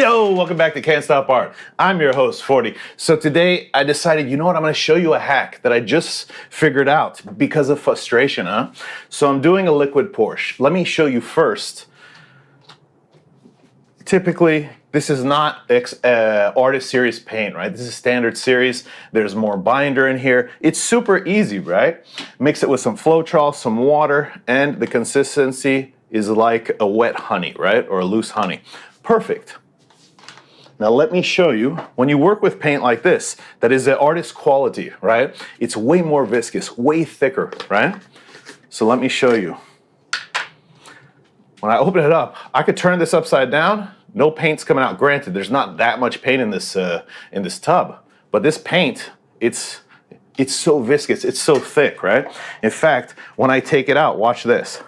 Yo, welcome back to Can't Stop Art. I'm your host, Fordee. So today I decided, you know what, I'm gonna show you a hack that I just figured out because of frustration, huh? So I'm doing a liquid pour. Let me show you first. Typically, this is not artist series paint, right? This is standard series. There's more binder in here. It's super easy, right? Mix it with some Floetrol, some water, and the consistency is like a wet honey, right? Or a loose honey. Perfect. Now let me show you, when you work with paint like this, that is the artist quality, right? It's way more viscous, way thicker, right? So let me show you. When I open it up, I could turn this upside down, no paint's coming out. Granted, there's not that much paint in this tub, but this paint, it's so viscous, it's so thick, right? In fact, when I take it out, watch this.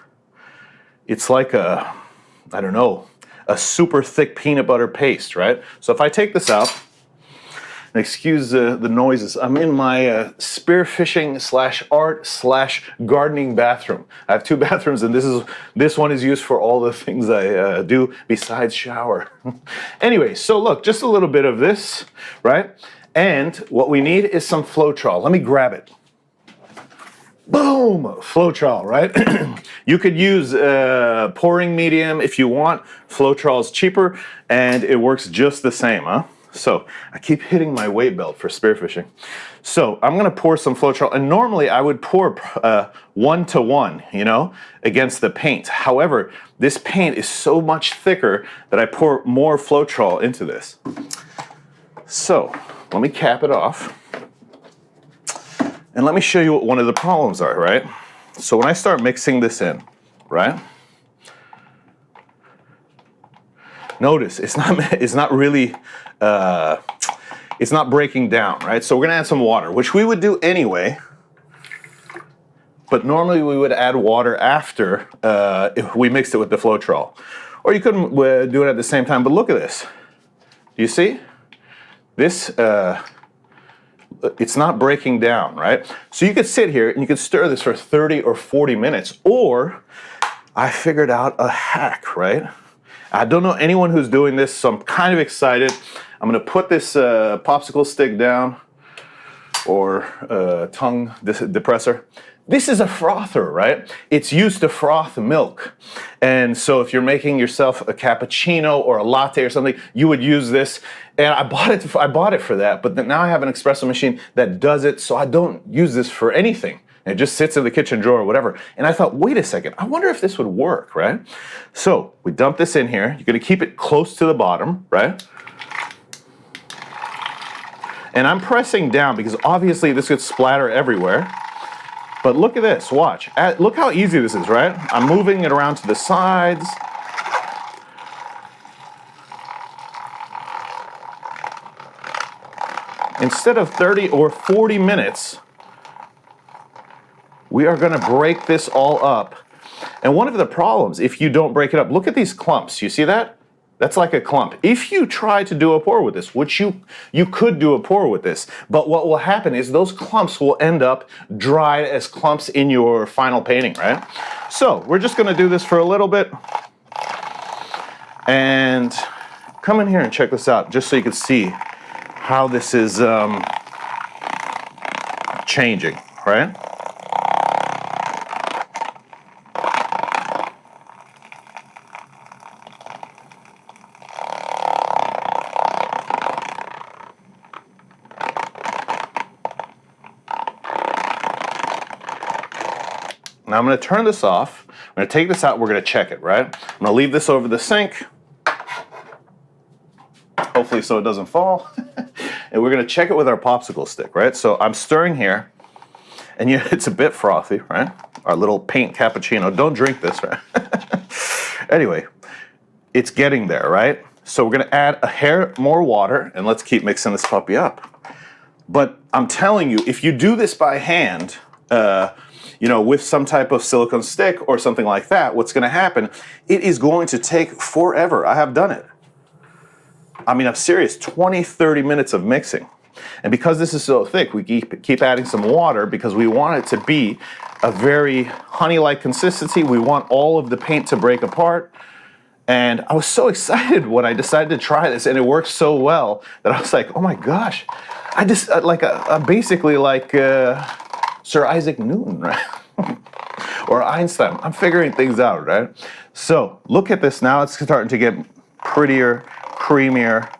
It's like a, I don't know, a super thick peanut butter paste, right? So if I take this out, and excuse the noises, I'm in my spearfishing / art / gardening bathroom. I have two bathrooms, and this one is used for all the things I do besides shower. Anyway, so look, just a little bit of this, right? And what we need is some Floetrol. Let me grab it. Boom! Floetrol, right? You could use pouring medium if you want. Floetrol is cheaper and it works just the same, huh? So I keep hitting my weight belt for spearfishing. So I'm gonna pour some Floetrol, and normally I would pour 1-to-1, you know, against the paint. However, this paint is so much thicker that I pour more Floetrol into this. So let me cap it off. And let me show you what one of the problems are, right? So when I start mixing this in, right? Notice it's not really, it's not breaking down, right? So we're gonna add some water, which we would do anyway, but normally we would add water after if we mixed it with the Floetrol. Or you couldn't do it at the same time, but look at this. Do you see? This, it's not breaking down, right? So you could sit here and you could stir this for 30 or 40 minutes, or I figured out a hack, right? I don't know anyone who's doing this, so I'm kind of excited. I'm gonna put this popsicle stick down, or tongue depressor. This is a frother, right? It's used to froth milk. And so if you're making yourself a cappuccino or a latte or something, you would use this. And I bought it for that, but now I have an espresso machine that does it, so I don't use this for anything. It just sits in the kitchen drawer or whatever. And I thought, wait a second, I wonder if this would work, right? So we dump this in here. You're gonna keep it close to the bottom, right? And I'm pressing down because obviously this could splatter everywhere. But look at this, watch. Look how easy this is, right? I'm moving it around to the sides. Instead of 30 or 40 minutes, we are gonna break this all up. And one of the problems, if you don't break it up, look at these clumps, you see that? That's like a clump. If you try to do a pour with this, which you could do a pour with this, but what will happen is those clumps will end up dried as clumps in your final painting, right? So we're just gonna do this for a little bit. And come in here and check this out, just so you can see how this is changing, right? Now I'm gonna turn this off. I'm gonna take this out, we're gonna check it, right? I'm gonna leave this over the sink, hopefully so it doesn't fall. And we're gonna check it with our popsicle stick, right? So I'm stirring here, and it's a bit frothy, right? Our little paint cappuccino. Don't drink this, right? Anyway, it's getting there, right? So we're gonna add a hair more water, and let's keep mixing this puppy up. But I'm telling you, if you do this by hand, you know, with some type of silicone stick or something like that, what's gonna happen, it is going to take forever. I have done it. I mean, I'm serious, 20, 30 minutes of mixing. And because this is so thick, we keep adding some water because we want it to be a very honey-like consistency. We want all of the paint to break apart. And I was so excited when I decided to try this, and it worked so well that I was like, oh my gosh, I just, basically like Sir Isaac Newton, right? Or Einstein. I'm figuring things out, right? So look at this now. It's starting to get prettier, creamier.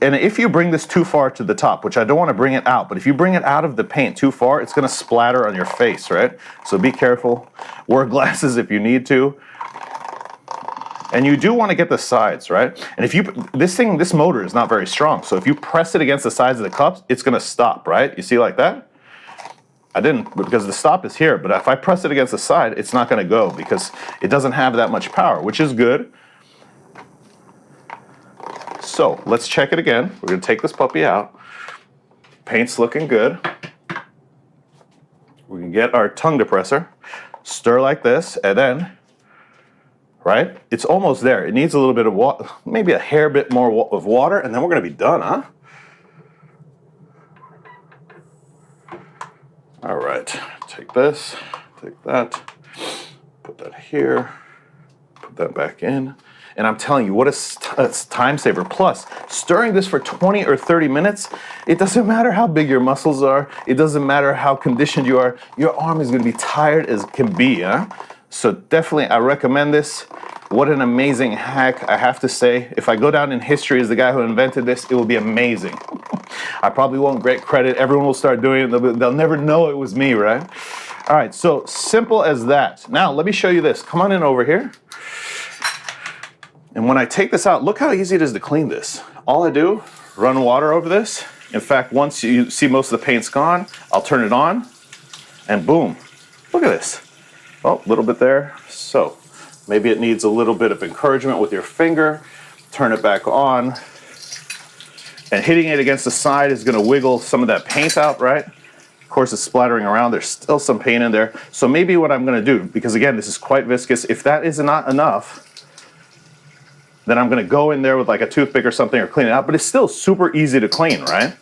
And if you bring this too far to the top, which I don't want to bring it out, but if you bring it out of the paint too far, it's going to splatter on your face, right? So be careful. Wear glasses if you need to. And you do want to get the sides, right? And if you, this motor is not very strong. So if you press it against the sides of the cups, it's going to stop, right? You see like that? I didn't, because the stop is here, but if I press it against the side, it's not going to go because it doesn't have that much power, which is good. So let's check it again. We're going to take this puppy out. Paint's looking good. We can get our tongue depressor, stir like this, and then, right, it's almost there. It needs a little bit of water, maybe a hair bit more of water, and then we're going to be done, huh? All right, take this, take that, put that here, put that back in. And I'm telling you, what a time saver. Plus, stirring this for 20 or 30 minutes, it doesn't matter how big your muscles are, it doesn't matter how conditioned you are, your arm is gonna be tired as can be, huh? So definitely, I recommend this. What an amazing hack, I have to say. If I go down in history as the guy who invented this, it will be amazing. I probably won't get credit. Everyone will start doing it. They'll never know it was me, right? All right, so simple as that. Now, let me show you this. Come on in over here. And when I take this out, look how easy it is to clean this. All I do, run water over this. In fact, once you see most of the paint's gone, I'll turn it on, and boom. Look at this. Oh, a little bit there. So maybe it needs a little bit of encouragement with your finger. Turn it back on. And hitting it against the side is gonna wiggle some of that paint out, right? Of course, it's splattering around. There's still some paint in there. So maybe what I'm gonna do, because again, this is quite viscous, if that is not enough, then I'm gonna go in there with like a toothpick or something or clean it out, but it's still super easy to clean, right?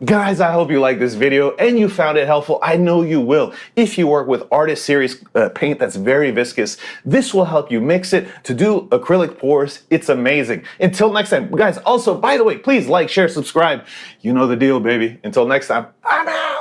Guys, I hope you liked this video and you found it helpful. I know you will. If you work with Artist Series paint that's very viscous, this will help you mix it to do acrylic pours. It's amazing. Until next time, guys, also, by the way, please like, share, subscribe. You know the deal, baby. Until next time, I'm out.